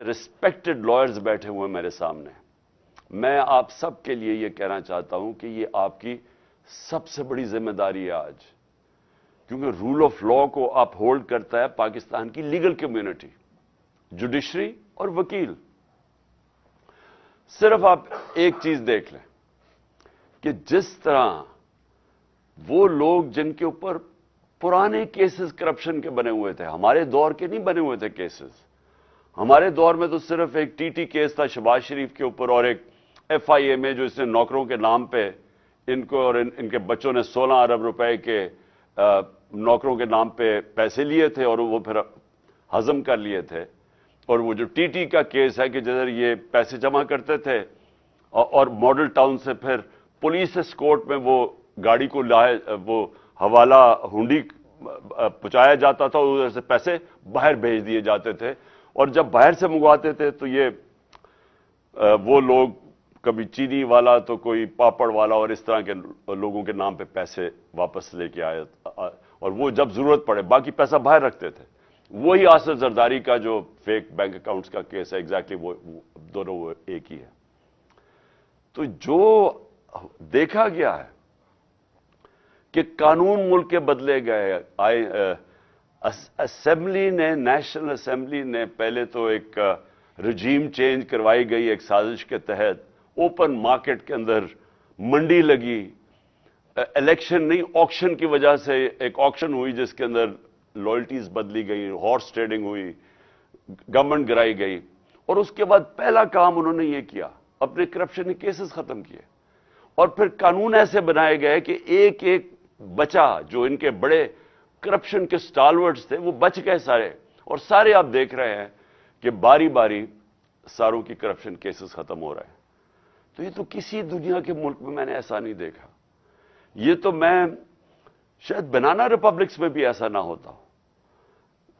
Respected lawyers बैठे हुए मेरे सामने, मैं आप सब के लिए ये कहना चाहता हूं कि ये आपकी सबसे बड़ी जिम्मेदारी है आज, क्योंकि रूल ऑफ लॉ को आप होल्ड करता है पाकिस्तान की लीगल कम्युनिटी, जुडिशरी और वकील। सिर्फ आप एक चीज देख लें कि जिस तरह वो लोग जिनके ऊपर पुराने केसेस करप्शन के बने हुए थे, हमारे दौर के नहीं बने हुए थे केसेस, हमारे दौर में तो सिर्फ एक टीटी केस था शहबाज शरीफ के ऊपर और एक एफआईए में जो इसने नौकरों के नाम पे इनको और इनके बच्चों ने 16 अरब रुपए के नौकरों के नाम पे पैसे लिए थे और वो फिर हजम कर लिए थे। और वो जो टीटी का केस है कि जिधर ये पैसे जमा करते थे और मॉडल टाउन से फिर पुलिस एस्कॉर्ट में वो गाड़ी को लाए, वो हवाला हुंडी पहुंचाया जाता था, उधर से पैसे बाहर भेज दिए जाते थे। और जब बाहर से मंगवाते थे तो ये वो लोग कभी चीनी वाला तो कोई पापड़ वाला और इस तरह के लोगों के नाम पे पैसे वापस लेके आए, और वो जब जरूरत पड़े बाकी पैसा बाहर रखते थे। वही आसिफ जरदारी का जो फेक बैंक अकाउंट्स का केस है, एग्जैक्टली वो दोनों वो एक ही है। तो जो देखा गया है कि कानून मुल्क के बदले गए, असेंबली ने, नेशनल असेंबली ने पहले तो एक रजीम चेंज करवाई गई एक साजिश के तहत, ओपन मार्केट के अंदर मंडी लगी, इलेक्शन नहीं ऑक्शन की वजह से एक ऑक्शन हुई जिसके अंदर लॉयल्टीज बदली गई, हॉर्स ट्रेडिंग हुई, गवर्नमेंट गिराई गई। और उसके बाद पहला काम उन्होंने ये किया, अपने करप्शन के केसेस खत्म किए और फिर कानून ऐसे बनाए गए कि एक एक बचा जो इनके बड़े करप्शन के स्टालवर्ड्स थे वो बच गए सारे, और सारे आप देख रहे हैं कि बारी बारी सारों की करप्शन केसेस खत्म हो रहे हैं। तो ये तो किसी दुनिया के मुल्क में मैंने ऐसा नहीं देखा। ये तो मैं शायद बनाना रिपब्लिक्स में भी ऐसा ना होता।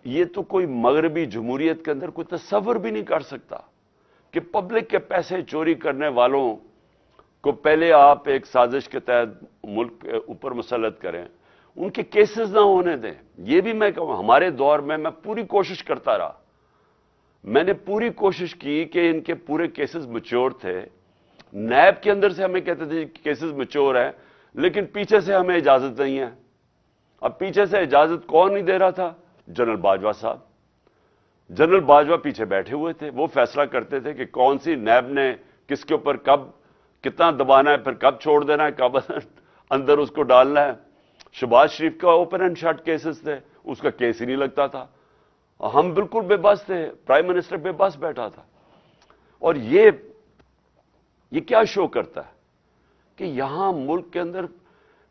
ये तो कोई मगरबी जमहूरियत के अंदर कोई तसव्वुर भी नहीं कर सकता कि पब्लिक के पैसे चोरी करने वालों को पहले आप एक साजिश के तहत मुल्क के ऊपर मुसल्लत करें, उनके केसेस ना होने दें। ये भी मैं कहूं, हमारे दौर में मैं पूरी कोशिश करता रहा, मैंने पूरी कोशिश की कि इनके पूरे केसेस मैच्योर थे। नैब के अंदर से हमें कहते थे केसेस मैच्योर है, लेकिन पीछे से हमें इजाजत नहीं है। अब पीछे से इजाजत कौन नहीं दे रहा था? जनरल बाजवा साहब। जनरल बाजवा पीछे बैठे हुए थे, वो फैसला करते थे कि कौन सी नैब ने किसके ऊपर कब कितना दबाना है, फिर कब छोड़ देना है, कब अंदर उसको डालना है। शहबाज शरीफ का ओपन एंड शट केसेस थे, उसका केस ही नहीं लगता था। हम बिल्कुल बेबस थे, प्राइम मिनिस्टर बेबस बैठा था। और ये क्या शो करता है कि यहां मुल्क के अंदर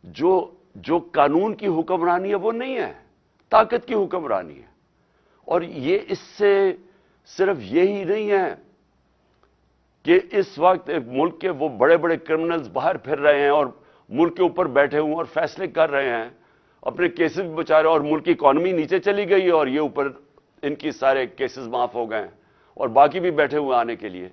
जो कानून की हुक्मरानी है वो नहीं है, ताकत की हुक्मरानी है। और ये इससे सिर्फ यही नहीं है कि इस वक्त मुल्क के वो बड़े बड़े क्रिमिनल्स बाहर फिर रहे हैं और मुल्क के ऊपर बैठे हुए और फैसले कर रहे हैं, अपने केसेस भी बचा रहे हैं, और मुल्क की इकॉनमी नीचे चली गई है और ये ऊपर इनकी सारे केसेस माफ हो गए हैं और बाकी भी बैठे हुए आने के लिए।